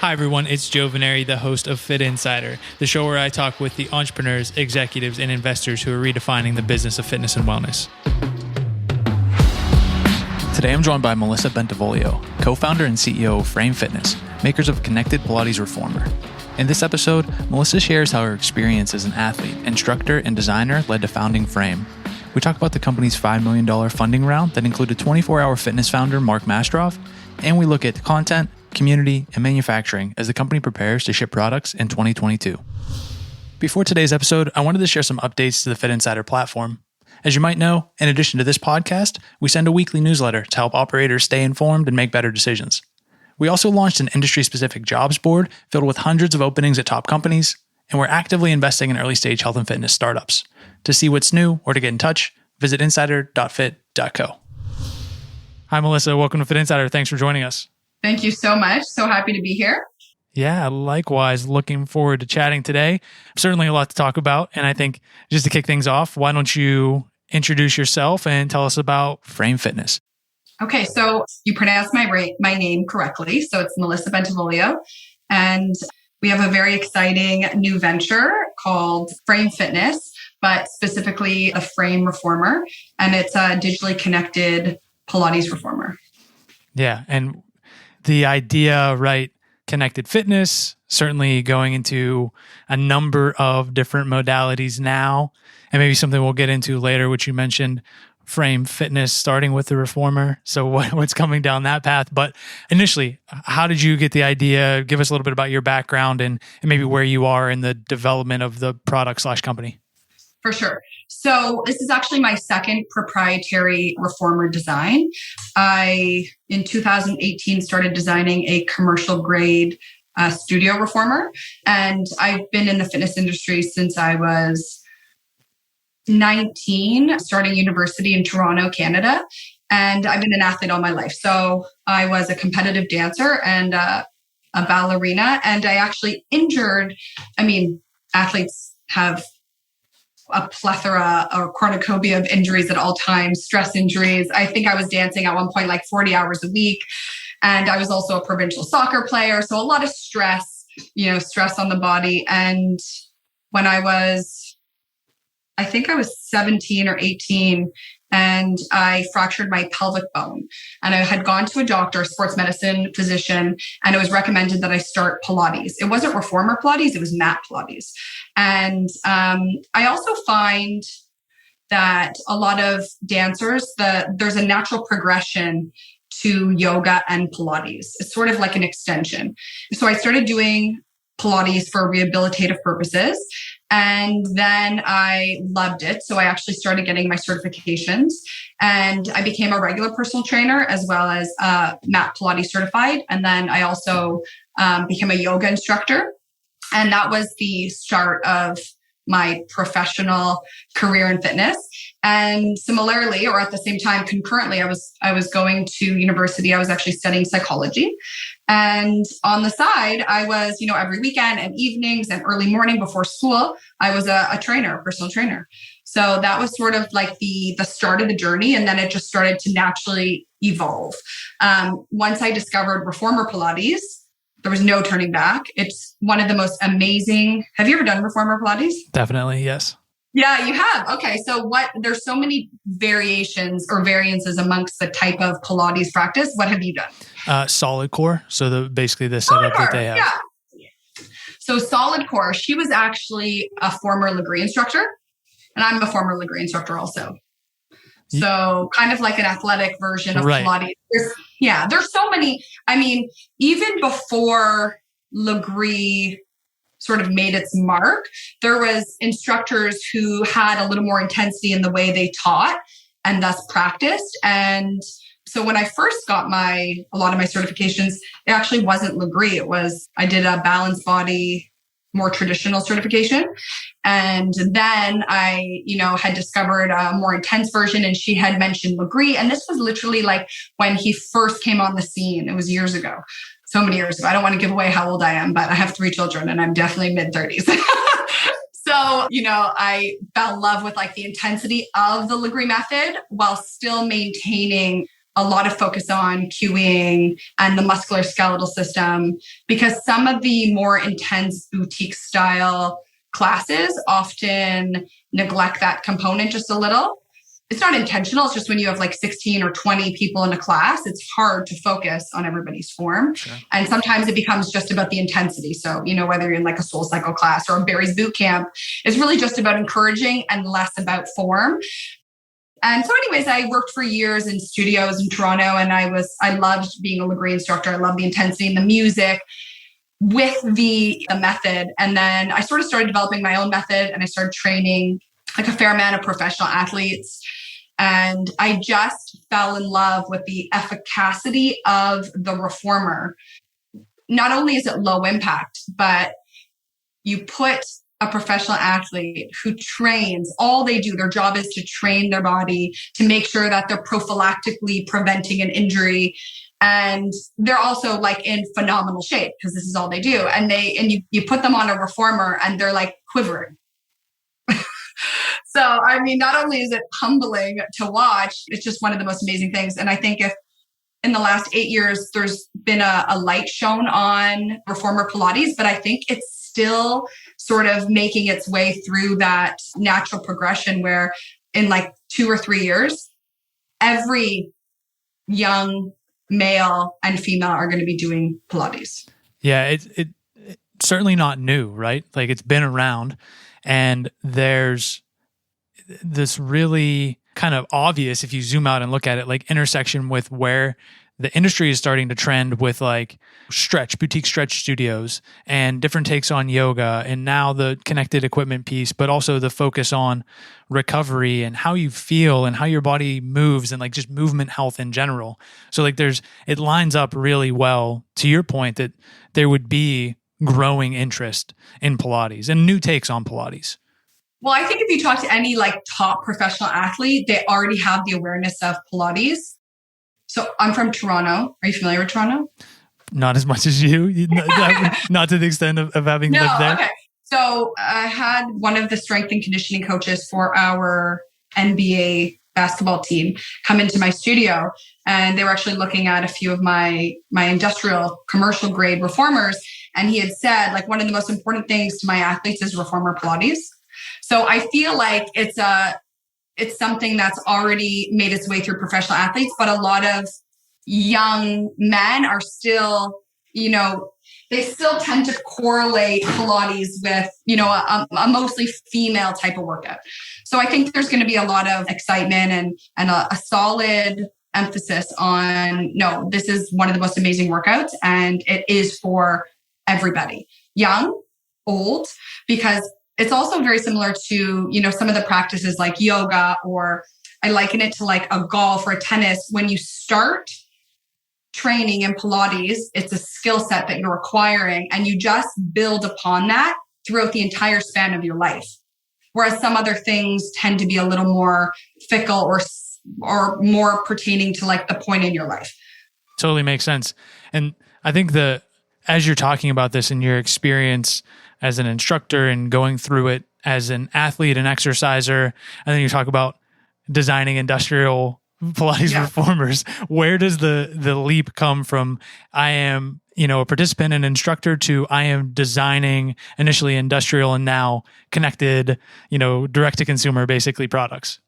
Hi everyone, it's Joe Veneri, the host of Fitt Insider, the show where I talk with the entrepreneurs, executives, and investors who are redefining the business of fitness and wellness. Today I'm joined by Melissa Bentivoglio, co-founder and CEO of Frame Fitness, makers of Connected Pilates Reformer. In this episode, Melissa shares how her experience as an athlete, instructor, and designer led to founding Frame. We talk about the company's $5 million funding round that included 24-hour fitness founder Mark Mastrov, and we look at content, community, and manufacturing as the company prepares to ship products in 2022. Before today's episode, I wanted to share some updates to the Fitt Insider platform. As you might know, in addition to this podcast, we send a weekly newsletter to help operators stay informed and make better decisions. We also launched an industry-specific jobs board filled with hundreds of openings at top companies, and we're actively investing in early-stage health and fitness startups. To see what's new or to get in touch, visit insider.fit.co. Hi, Melissa. Welcome to Fitt Insider. Thanks for joining us. Thank you so much. So happy to be here. Yeah, likewise. Looking forward to chatting today. Certainly a lot to talk about. And I think just to kick things off, why don't you introduce yourself and tell us about Frame Fitness? Okay, so you pronounced my name correctly. So it's Melissa Bentivoglio. And we have a very exciting new venture called Frame Fitness, but specifically a Frame Reformer. And it's a digitally connected Pilates reformer. Yeah. And the idea, right? Connected fitness, certainly going into a number of different modalities now, and maybe something we'll get into later, which you mentioned, Frame Fitness, starting with the reformer. So what's coming down that path? But initially, how did you get the idea? Give us a little bit about your background and maybe where you are in the development of the product/company. For sure. So this is actually my second proprietary reformer design. I, in 2018, started designing a commercial grade studio reformer. And I've been in the fitness industry since I was 19, starting university in Toronto, Canada. And I've been an athlete all my life. So I was a competitive dancer and a ballerina. And I actually athletes have a plethora or cornucopia of injuries at all times, stress injuries. I think I was dancing at one point like 40 hours a week. And I was also a provincial soccer player. So a lot of stress on the body. And when I think I was 17 or 18, and I fractured my pelvic bone. And I had gone to a doctor, a sports medicine physician, and it was recommended that I start Pilates. It wasn't reformer Pilates, it was mat Pilates. And I also find that a lot of dancers, there's a natural progression to yoga and Pilates. It's sort of like an extension. So I started doing Pilates for rehabilitative purposes. And then I loved it. So I actually started getting my certifications and I became a regular personal trainer as well as mat Pilates certified. And then I also became a yoga instructor. And that was the start of my professional career in fitness. And similarly, or at the same time, concurrently, I was going to university. I was actually studying psychology. And on the side, I was, every weekend and evenings and early morning before school, I was a trainer, a personal trainer. So that was sort of like the start of the journey. And then it just started to naturally evolve. Once I discovered reformer Pilates, there was no turning back. It's one of the most amazing. Have you ever done reformer Pilates? Definitely, yes. Yeah, you have. Okay. So there's so many variations or variances amongst the type of Pilates practice. What have you done? Solid core. So basically the setup that they have. Yeah. So solid core, she was actually a former Legree instructor. And I'm a former Legree instructor also. So kind of like an athletic version of Pilates. There's so many. Even before Legree sort of made its mark, there was instructors who had a little more intensity in the way they taught and thus practiced. And so when I first got a lot of my certifications, it actually wasn't Legree. I did a balanced body, more traditional certification. And then I, had discovered a more intense version and she had mentioned Legree. And this was literally like when he first came on the scene. It was years ago. So many years ago. I don't want to give away how old I am, but I have 3 children and I'm definitely mid-30s. So, I fell in love with like the intensity of the Legree method while still maintaining a lot of focus on cueing and the musculoskeletal system, because some of the more intense boutique style classes often neglect that component just a little. It's not intentional. It's just when you have like 16 or 20 people in a class, it's hard to focus on everybody's form. Sure. And sometimes it becomes just about the intensity. So, whether you're in like a Soul Cycle class or a Barry's boot camp, it's really just about encouraging and less about form. And so anyways, I worked for years in studios in Toronto, and I loved being a Legree instructor. I loved the intensity and the music with the method. And then I sort of started developing my own method, and I started training like a fair amount of professional athletes. And I just fell in love with the efficacy of the reformer. Not only is it low impact, but you put a professional athlete who trains, all they do, their job is to train their body to make sure that they're prophylactically preventing an injury. And they're also like in phenomenal shape because this is all they do. And you put them on a reformer and they're like quivering. So, I mean, not only is it humbling to watch, it's just one of the most amazing things. And I think if in the last 8 years, there's been a light shown on reformer Pilates, but I think it's still sort of making its way through that natural progression where in like 2 or 3 years, every young male and female are going to be doing Pilates. Yeah, it's certainly not new, right? Like it's been around, and there's this really kind of obvious, if you zoom out and look at it, like intersection with where the industry is starting to trend with like boutique stretch studios and different takes on yoga, and now the connected equipment piece, but also the focus on recovery and how you feel and how your body moves and like just movement health in general. So like it lines up really well to your point that there would be growing interest in Pilates and new takes on Pilates. Well, I think if you talk to any like top professional athlete, they already have the awareness of Pilates. So I'm from Toronto. Are you familiar with Toronto? Not as much as you, not to the extent of having lived there. Okay. So I had one of the strength and conditioning coaches for our NBA basketball team come into my studio, and they were actually looking at a few of my industrial commercial grade reformers. And he had said, like, one of the most important things to my athletes is reformer Pilates. So I feel like it's something that's already made its way through professional athletes, but a lot of young men are still, they still tend to correlate Pilates with, a mostly female type of workout. So I think there's going to be a lot of excitement and a solid emphasis on, no, this is one of the most amazing workouts, and it is for everybody, young, old, because it's also very similar to, some of the practices like yoga, or I liken it to like a golf or a tennis. When you start training in Pilates, it's a skill set that you're acquiring, and you just build upon that throughout the entire span of your life. Whereas some other things tend to be a little more fickle or more pertaining to like the point in your life. Totally makes sense. And I think as you're talking about this and your experience as an instructor and going through it as an athlete and exerciser, and then you talk about designing industrial Pilates reformers, where does the leap come from? I am, a participant and instructor to I am designing initially industrial and now connected, direct to consumer basically products.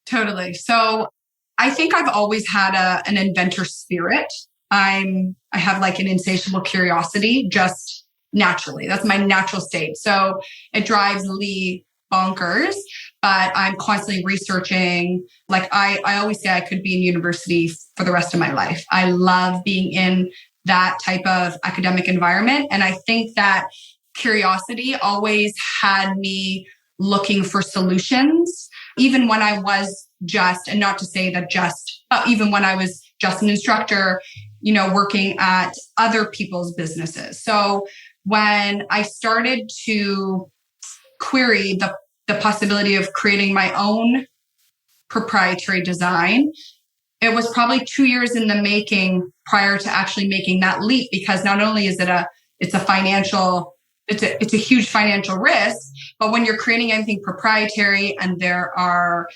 Totally. So I think I've always had an inventor spirit. I have like an insatiable curiosity just naturally. That's my natural state. So it drives Lee bonkers, but I'm constantly researching. Like I always say I could be in university for the rest of my life. I love being in that type of academic environment. And I think that curiosity always had me looking for solutions, even when I was and not to say that even when I was just an instructor, working at other people's businesses. So when I started to query the possibility of creating my own proprietary design, it was probably 2 years in the making prior to actually making that leap, because not only is it's a financial it's a huge financial risk. But when you're creating anything proprietary and there are,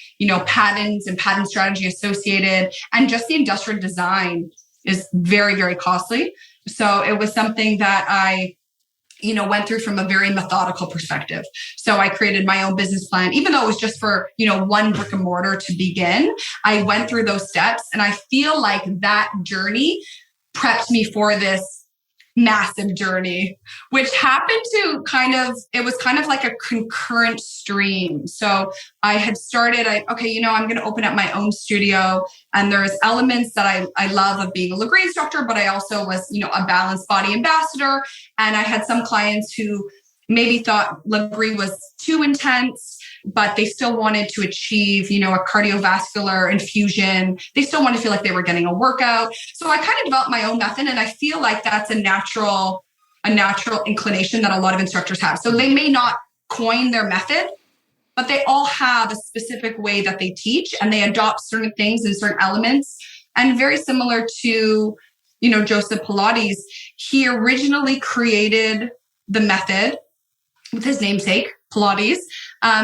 patents and patent strategy associated, and just the industrial design is very, very costly. So it was something that I went through from a very methodical perspective. So I created my own business plan, even though it was just for, one brick and mortar to begin. I went through those steps, and I feel like that journey prepped me for this massive journey, which happened to it was kind of like a concurrent stream. So I had started, I'm going to open up my own studio. And there's elements that I love of being a Legree instructor, but I also was, a balanced body ambassador. And I had some clients who maybe thought Legree was too intense, but they still wanted to achieve, a cardiovascular infusion. They still wanted to feel like they were getting a workout. So I kind of developed my own method. And I feel like that's a natural inclination that a lot of instructors have. So they may not coin their method, but they all have a specific way that they teach, and they adopt certain things and certain elements. And very similar to, Joseph Pilates, he originally created the method with his namesake, Pilates,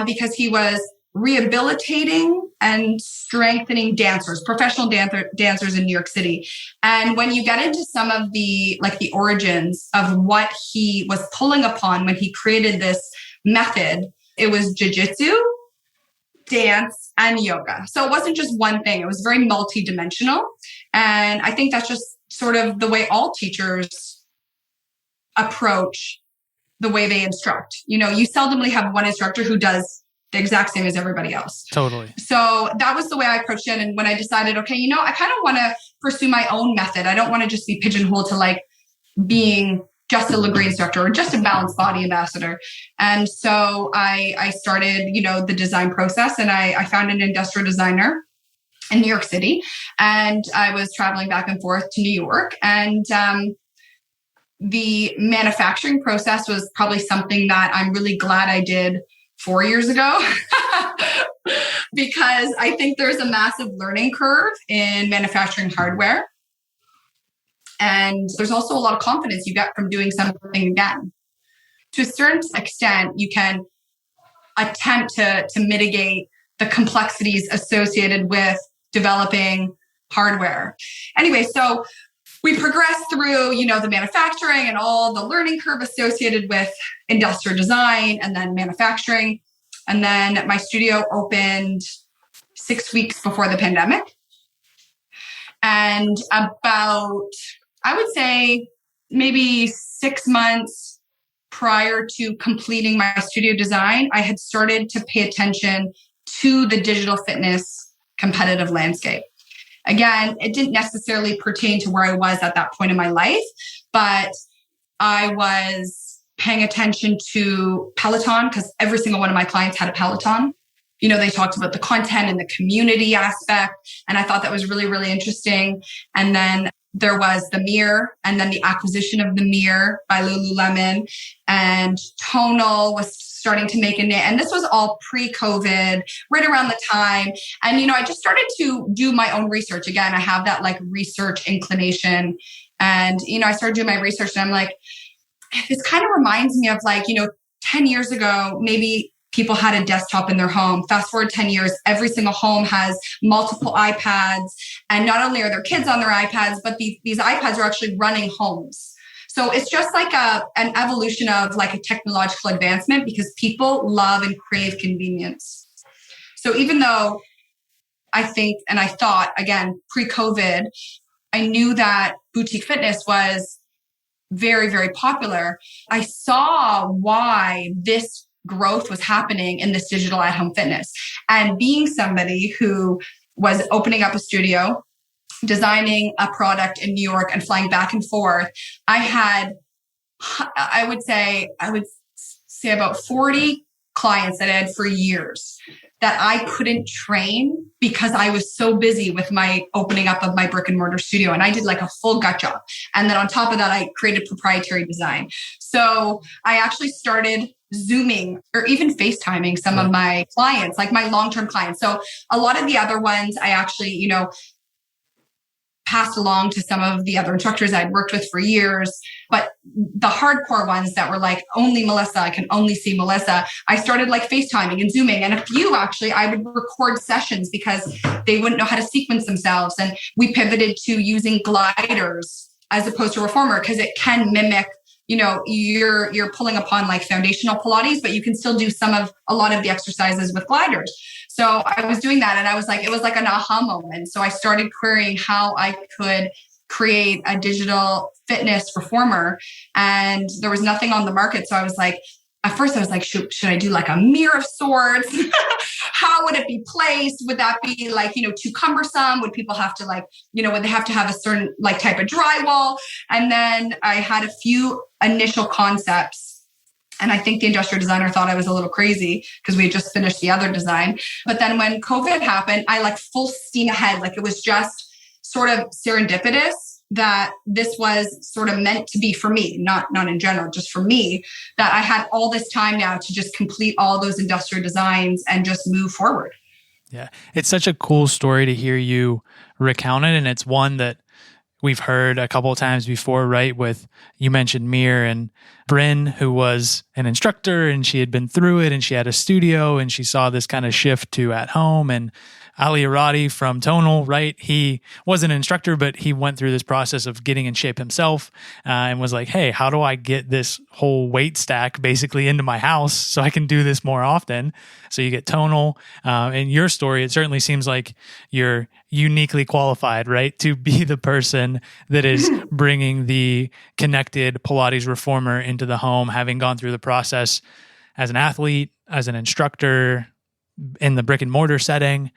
because he was rehabilitating and strengthening dancers, professional dancers in New York City. And when you get into some of the origins of what he was pulling upon when he created this method, it was jiu-jitsu, dance, and yoga. So it wasn't just one thing. It was very multidimensional. And I think that's just sort of the way all teachers approach the way they instruct. You seldomly have one instructor who does the exact same as everybody else. Totally. So that was the way I approached it. And when I decided, okay, I kind of want to pursue my own method. I don't want to just be pigeonholed to being just a Legree instructor or just a balanced body ambassador. And so I started, the design process, and I found an industrial designer in New York City. And I was traveling back and forth to New York. And the manufacturing process was probably something that I'm really glad I did 4 years ago, because I think there's a massive learning curve in manufacturing hardware. And there's also a lot of confidence you get from doing something again. To a certain extent, you can attempt to mitigate the complexities associated with developing hardware. Anyway, so we progressed through, the manufacturing and all the learning curve associated with industrial design and then manufacturing. And then my studio opened 6 weeks before the pandemic. And about, I would say, maybe 6 months prior to completing my studio design, I had started to pay attention to the digital fitness competitive landscape. Again, it didn't necessarily pertain to where I was at that point in my life, but I was paying attention to Peloton because every single one of my clients had a Peloton. They talked about the content and the community aspect, and I thought that was really, really interesting. And then there was the Mirror, and then the acquisition of the Mirror by Lululemon, and Tonal was starting to make a name. And this was all pre-COVID, right around the time. And, I just started to do my own research. Again, I have that research inclination. And, I started doing my research, and I'm like, this kind of reminds me of 10 years ago, maybe people had a desktop in their home. Fast forward 10 years, every single home has multiple iPads. And not only are there kids on their iPads, but these iPads are actually running homes. So it's just an evolution of a technological advancement, because people love and crave convenience. So even though I think, and I thought, again, pre-COVID, I knew that boutique fitness was very, very popular, I saw why this growth was happening in this digital at-home fitness. And being somebody who was opening up a studio, designing a product in New York and flying back and forth, I would say about 40 clients that I had for years that I couldn't train because I was so busy with my opening up of my brick and mortar studio. And I did a full gut job. And then on top of that, I created proprietary design. So I actually started Zooming or even FaceTiming some of my clients, my long-term clients. So a lot of the other ones, I actually, passed along to some of the other instructors I'd worked with for years. But the hardcore ones that were like, only Melissa, I can only see Melissa, I started like FaceTiming and Zooming. And a few actually, I would record sessions because they wouldn't know how to sequence themselves. And we pivoted to using gliders as opposed to reformer because it can mimic, you're pulling upon like foundational Pilates, but you can still do a lot of the exercises with gliders. So I was doing that and I was like, it was like an aha moment. So I started querying how I could create a digital fitness reformer, and there was nothing on the market. So I was like, at first I was like, should I do like a mirror of sorts? How would it be placed? Would that be like, too cumbersome? Would people have to like, would they have to have a certain like type of drywall? And then I had a few initial concepts. And I think the industrial designer thought I was a little crazy because we had just finished the other design. But then when COVID happened, I like full steam ahead. Like it was just sort of serendipitous that this was sort of meant to be for me, not in general, just for me, that I had all this time now to just complete all those industrial designs and just move forward. Yeah. It's such a cool story to hear you recount it. And it's one that we've heard a couple of times before, right? With, you mentioned Mir and Bryn, who was an instructor and she had been through it and she had a studio and she saw this kind of shift to at home. And Ali Arati from Tonal, right? He was an instructor, but he went through this process of getting in shape himself and was like, hey, how do I get this whole weight stack basically into my house so I can do this more often? So you get Tonal. In your story, it certainly seems like you're uniquely qualified, right? To be the person that is bringing the connected Pilates reformer into the home, having gone through the process as an athlete, as an instructor in the brick and mortar setting.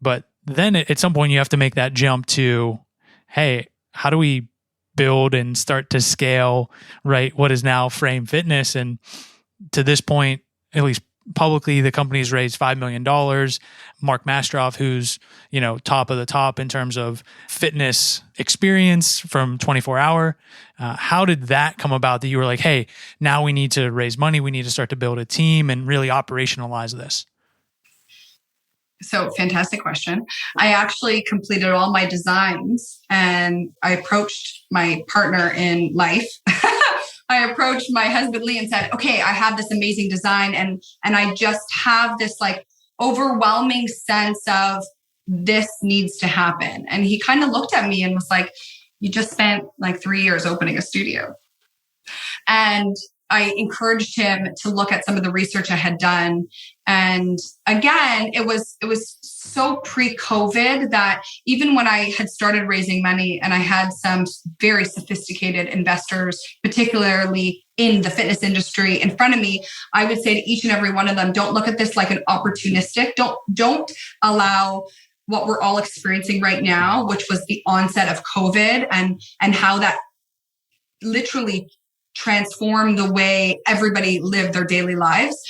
But then at some point you have to make that jump to, hey, how do we build and start to scale, right? What is now Frame Fitness? And to this point, at least publicly, the company's raised $5 million. Mark Mastrov, who's, top of the top in terms of fitness experience from 24-hour. How did that come about that you were like, hey, now we need to raise money. We need to start to build a team and really operationalize this? So fantastic question. I actually completed all my designs and I approached my partner in life. I approached my husband, Lee, and said, okay, I have this amazing design and I just have this like overwhelming sense of this needs to happen. And he kind of looked at me and was like, you just spent like 3 years opening a studio. And I encouraged him to look at some of the research I had done. And again, it was so pre-COVID that even when I had started raising money and I had some very sophisticated investors, particularly in the fitness industry in front of me, I would say to each and every one of them, don't look at this like an opportunistic. Don't allow what we're all experiencing right now, which was the onset of COVID and how that literally transform the way everybody lived their daily lives,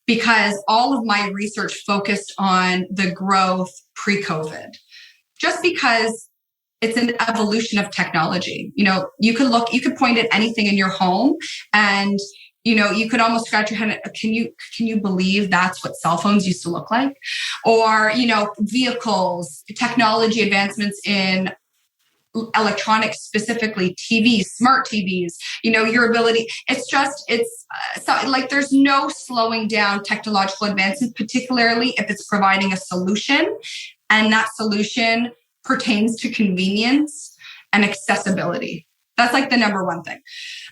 because all of my research focused on the growth pre-COVID, just because it's an evolution of technology. You could point at anything in your home and, you could almost scratch your head. Can you believe that's what cell phones used to look like? Or, vehicles, technology advancements in electronics, specifically TVs, smart TVs, your ability. There's no slowing down technological advances, particularly if it's providing a solution and that solution pertains to convenience and accessibility. That's like the number one thing.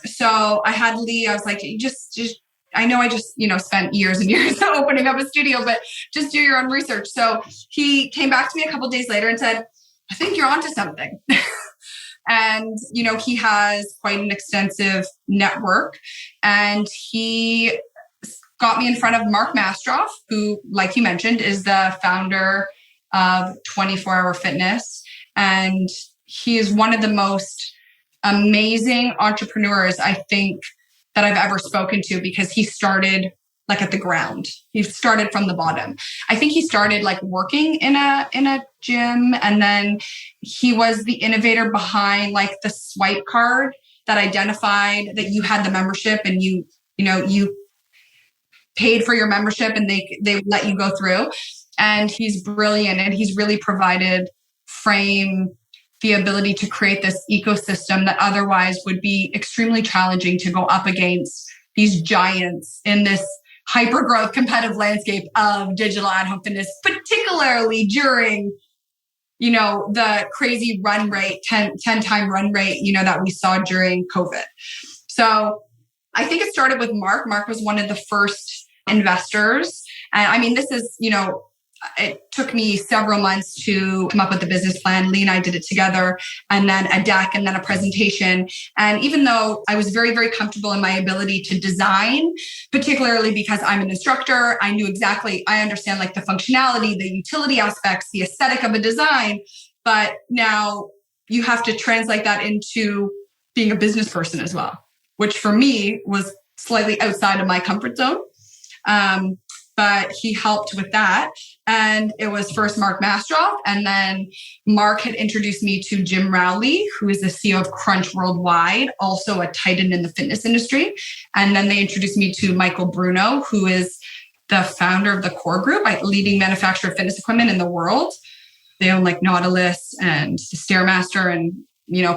So I had Lee, I was like, I know I just, spent years and years opening up a studio, but just do your own research. So he came back to me a couple of days later and said, I think you're onto something. And, he has quite an extensive network and he got me in front of Mark Mastrov, who, like you mentioned, is the founder of 24-Hour Fitness. And he is one of the most amazing entrepreneurs, I think, that I've ever spoken to, because he started like at the ground. He started from the bottom. I think he started like working in a gym, and then he was the innovator behind like the swipe card that identified that you had the membership and you paid for your membership and they let you go through. And he's brilliant, and he's really provided Frame the ability to create this ecosystem that otherwise would be extremely challenging to go up against these giants in this hyper-growth competitive landscape of digital at-home fitness, particularly during, the crazy run rate, 10-time run rate, that we saw during COVID. So I think it started with Mark. Mark was one of the first investors. And I mean, this is, it took me several months to come up with the business plan. Lee and I did it together, and then a deck and then a presentation. And even though I was very, very comfortable in my ability to design, particularly because I'm an instructor, I understand like the functionality, the utility aspects, the aesthetic of a design. But now you have to translate that into being a business person as well, which for me was slightly outside of my comfort zone. But he helped with that. And it was first Mark Mastrov. And then Mark had introduced me to Jim Rowley, who is the CEO of Crunch Worldwide, also a titan in the fitness industry. And then they introduced me to Michael Bruno, who is the founder of the Core Group, a leading manufacturer of fitness equipment in the world. They own like Nautilus and Stairmaster and,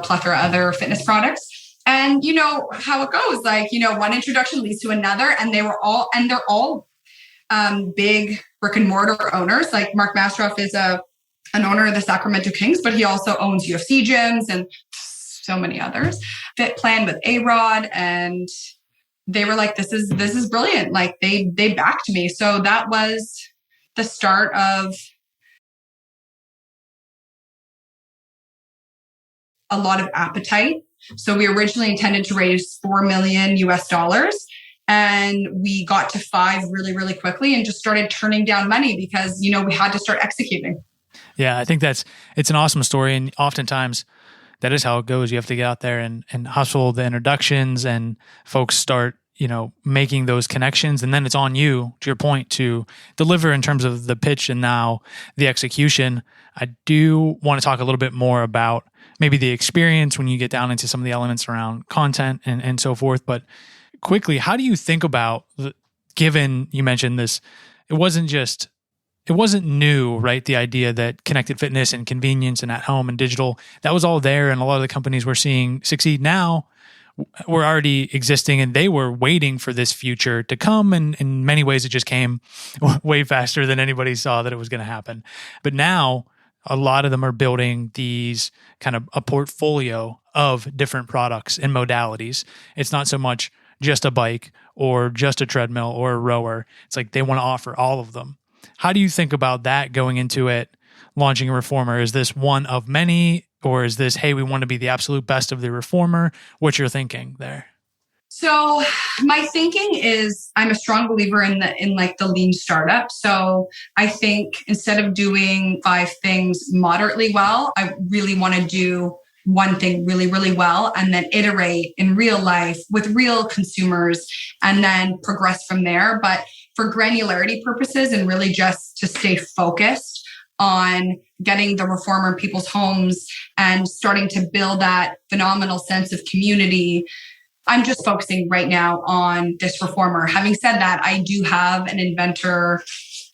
plethora of other fitness products. And you know how it goes, like, one introduction leads to another, and they're all big brick and mortar owners. Like Mark Mastrov is an owner of the Sacramento Kings, but he also owns UFC gyms and so many others. Fit Plan with A-Rod, and they were like, this is brilliant. Like they backed me. So that was the start of a lot of appetite. So we originally intended to raise $4 million US. And we got to 5 really, really quickly and just started turning down money because, we had to start executing. Yeah, I think it's an awesome story. And oftentimes that is how it goes. You have to get out there and hustle the introductions, and folks start, making those connections. And then it's on you, to your point, to deliver in terms of the pitch and now the execution. I do want to talk a little bit more about maybe the experience when you get down into some of the elements around content and so forth. But quickly, how do you think about, given you mentioned this, it wasn't new, right? The idea that connected fitness and convenience and at home and digital, that was all there. And a lot of the companies we're seeing succeed now were already existing, and they were waiting for this future to come. And in many ways, it just came way faster than anybody saw that it was going to happen. But now a lot of them are building these kind of a portfolio of different products and modalities. It's not so much just a bike or just a treadmill or a rower. It's like they want to offer all of them. How do you think about that going into it, launching a reformer? Is this one of many, or is this, hey, we want to be the absolute best of the reformer? What's your thinking there? So my thinking is I'm a strong believer in the lean startup. So I think instead of doing 5 things moderately well, I really want to do one thing really, really well, and then iterate in real life with real consumers and then progress from there. But for granularity purposes and really just to stay focused on getting the reformer in people's homes and starting to build that phenomenal sense of community, I'm just focusing right now on this reformer. Having said that, I do have an inventor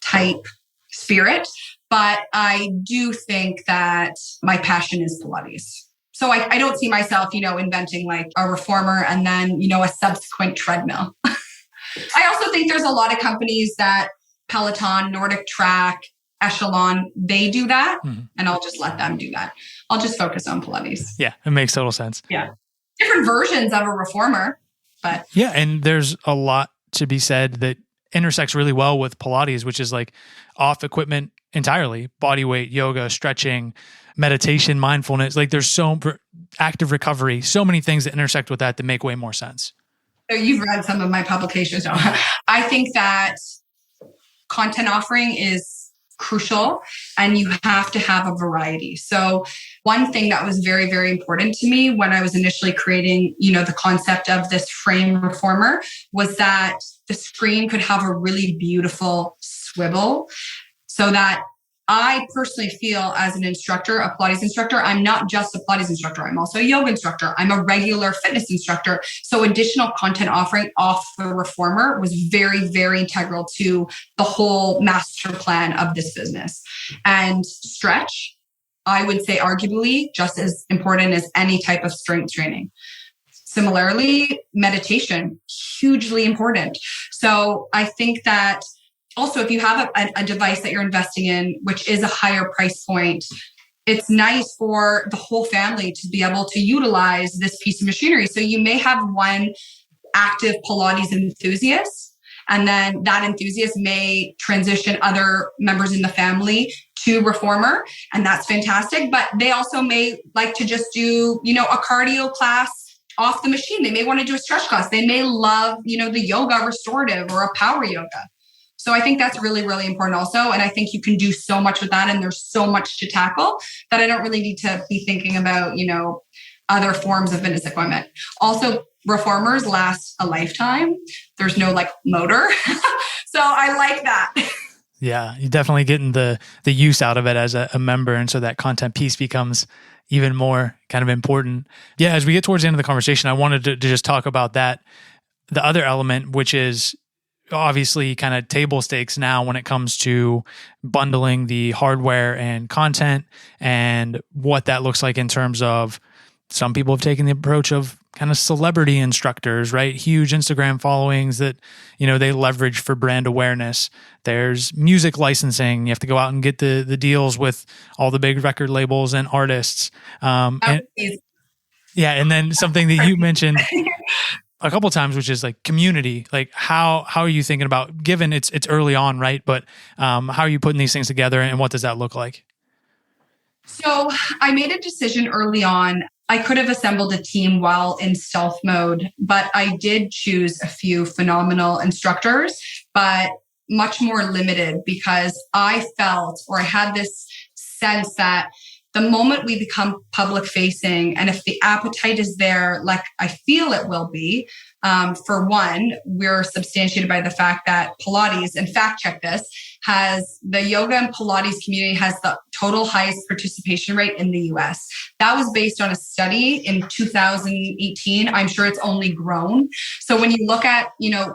type spirit, but I do think that my passion is Pilates. So I don't see myself, inventing like a reformer and then, a subsequent treadmill. I also think there's a lot of companies that Peloton, Nordic Track, Echelon, they do that. Mm-hmm. And I'll just let them do that. I'll just focus on Pilates. Yeah, it makes total sense. Yeah. Different versions of a reformer, but. Yeah, and there's a lot to be said that intersects really well with Pilates, which is like off equipment entirely, body weight, yoga, stretching, meditation, mindfulness. Like there's so active recovery, so many things that intersect with that make way more sense. So you've read some of my publications. I think that content offering is crucial and you have to have a variety. So one thing that was very, very important to me when I was initially creating, the concept of this frame reformer was that the screen could have a really beautiful swivel so that I personally feel as an instructor, a Pilates instructor, I'm not just a Pilates instructor. I'm also a yoga instructor. I'm a regular fitness instructor. So additional content offering off the reformer was very, very integral to the whole master plan of this business. And stretch I would say arguably just as important as any type of strength training. Similarly, meditation, hugely important. So I think that also if you have a device that you're investing in, which is a higher price point, it's nice for the whole family to be able to utilize this piece of machinery. So you may have one active Pilates enthusiast, and then that enthusiast may transition other members in the family to reformer, and that's fantastic. But they also may like to just do, a cardio class off the machine. They may want to do a stretch class. They may love, the yoga restorative or a power yoga. So I think that's really, really important also. And I think you can do so much with that. And there's so much to tackle that I don't really need to be thinking about, other forms of fitness equipment. Also, reformers last a lifetime. There's no motor. So I like that. Yeah, you're definitely getting the use out of it as a member. And so that content piece becomes even more kind of important. Yeah, as we get towards the end of the conversation, I wanted to just talk about that, the other element, which is obviously kind of table stakes now when it comes to bundling the hardware and content and what that looks like in terms of some people have taken the approach of kind of celebrity instructors, right? Huge Instagram followings that, they leverage for brand awareness. There's music licensing. You have to go out and get the deals with all the big record labels and artists. And then something that you mentioned a couple of times, which is community. How are you thinking about, given it's early on, right? But how are you putting these things together and what does that look like? So I made a decision early on. I could have assembled a team while in stealth mode, but I did choose a few phenomenal instructors, but much more limited because I felt, or I had this sense that the moment we become public facing, and if the appetite is there, like I feel it will be, for one, we're substantiated by the fact that Pilates, and fact check this, has the yoga and Pilates community has the total highest participation rate in the US. That was based on a study in 2018. I'm sure it's only grown. So when you look at,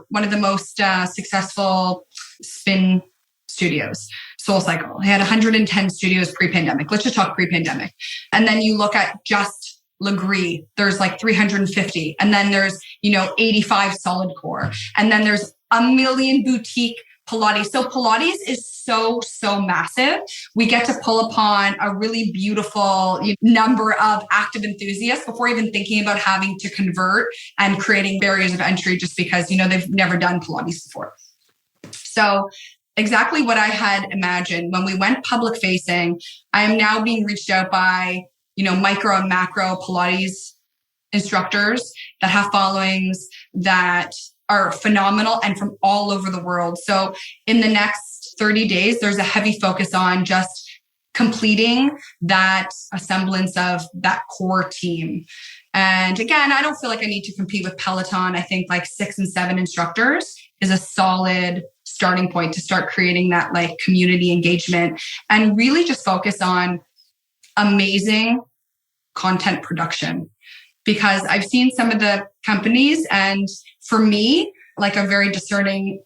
one of the most successful spin studios, SoulCycle, they had 110 studios pre-pandemic. Let's just talk pre-pandemic. And then you look at just Legree, there's 350. And then there's, 85 solid core. And then there's a million boutique Pilates. So Pilates is so massive. We get to pull upon a really beautiful number of active enthusiasts before even thinking about having to convert and creating barriers of entry just because, they've never done Pilates before. So exactly what I had imagined when we went public facing, I am now being reached out by, micro and macro Pilates instructors that have followings that are phenomenal and from all over the world. So in the next 30 days, there's a heavy focus on just completing that semblance of that core team. And again, I don't feel like I need to compete with Peloton. I think 6 and 7 instructors is a solid starting point to start creating that community engagement and really just focus on amazing content production. Because I've seen some of the companies, and for me, a very discerning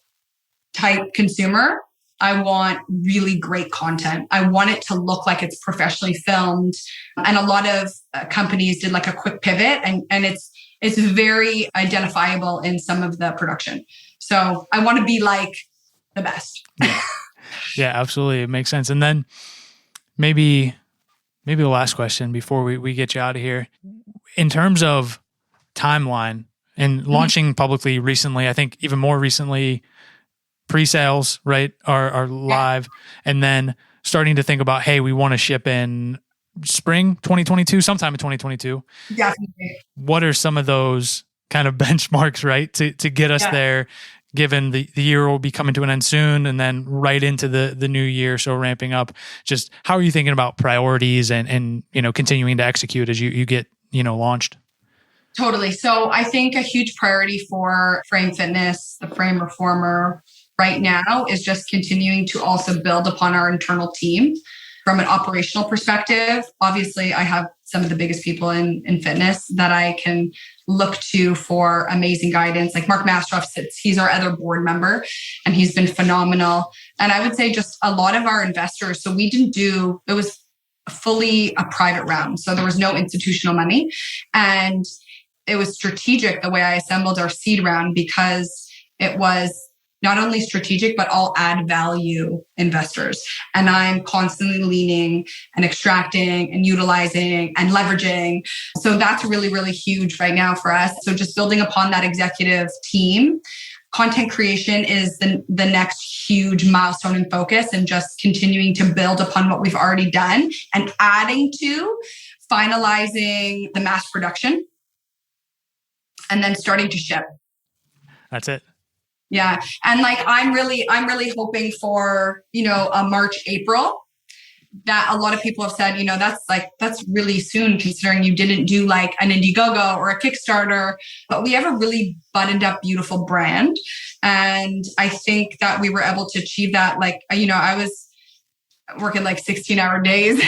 type consumer, I want really great content. I want it to look like it's professionally filmed. And a lot of companies did a quick pivot and it's very identifiable in some of the production. So I want to be the best. Yeah, absolutely. It makes sense. And then maybe the last question before we get you out of here. In terms of timeline and launching publicly recently, I think even more recently, pre-sales, right, are live. And then starting to think about, hey, we want to ship in spring 2022, sometime in 2022. Definitely. What are some of those kind of benchmarks, right, to get us there, given the year will be coming to an end soon and then right into the new year, so ramping up? Just how are you thinking about priorities and continuing to execute as you get launched? Totally. So I think a huge priority for Frame Fitness, the Frame Reformer right now, is just continuing to also build upon our internal team from an operational perspective. Obviously, I have some of the biggest people in fitness that I can look to for amazing guidance. Mark Mastrov he's our other board member, and he's been phenomenal. And I would say just a lot of our investors. So we didn't do, it was fully a private round. So there was no institutional money. And it was strategic the way I assembled our seed round, because it was not only strategic, but all add value investors. And I'm constantly leaning and extracting and utilizing and leveraging. So that's really, really huge right now for us. So just building upon that executive team, content creation is the next huge milestone and focus, and just continuing to build upon what we've already done and adding to finalizing the mass production and then starting to ship. That's it. Yeah. And like, I'm really hoping for, a March, April, that a lot of people have said, that's really soon, considering you didn't do like an Indiegogo or a Kickstarter, but we have a really buttoned up, beautiful brand. And I think that we were able to achieve that. Like, I was working like 16-hour days.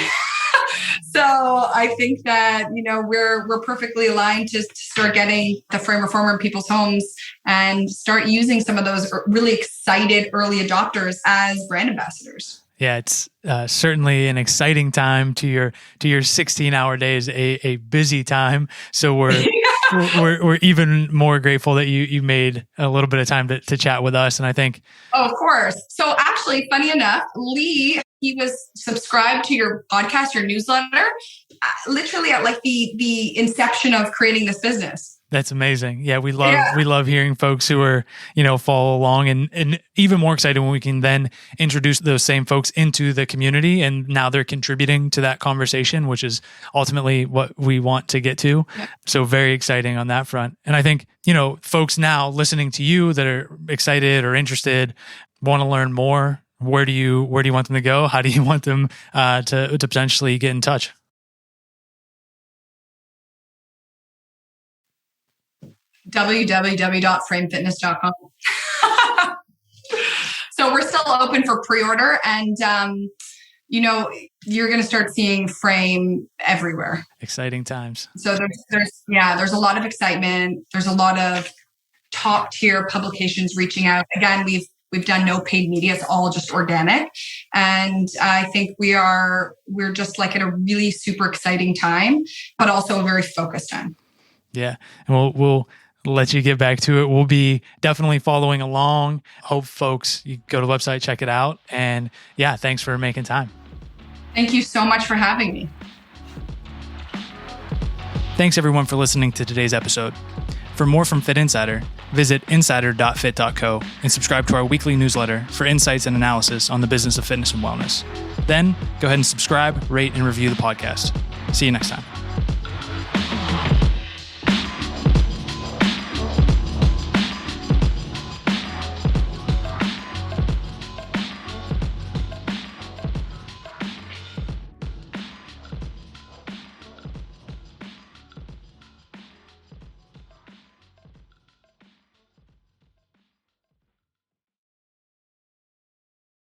So I think that, we're perfectly aligned to start getting the frame reformer in people's homes and start using some of those really excited early adopters as brand ambassadors. Yeah, it's certainly an exciting time to your 16-hour days, a busy time. So we're even more grateful that you made a little bit of time to chat with us. And I think, oh, of course. So actually, funny enough, Lee, he was subscribed to your podcast, your newsletter, literally at like the inception of creating this business. That's amazing. Yeah, we love hearing folks who are, follow along, and even more excited when we can then introduce those same folks into the community, and now they're contributing to that conversation, which is ultimately what we want to get to. Yeah. So very exciting on that front. And I think, folks now listening to you that are excited or interested, want to learn more. Where do you want them to go? How do you want them to potentially get in touch? www.framefitness.com. So we're still open for pre-order, and you're going to start seeing Frame everywhere. Exciting times. So there's a lot of excitement. There's a lot of top tier publications reaching out. Again, we've done no paid media. It's all just organic. And I think we're just like at a really super exciting time, but also a very focused time. Yeah. And we'll let you get back to it. We'll be definitely following along. Hope folks, you go to the website, check it out. And yeah, thanks for making time. Thank you so much for having me. Thanks everyone for listening to today's episode. For more from Fitt Insider, visit insider.fit.co and subscribe to our weekly newsletter for insights and analysis on the business of fitness and wellness. Then go ahead and subscribe, rate, and review the podcast. See you next time.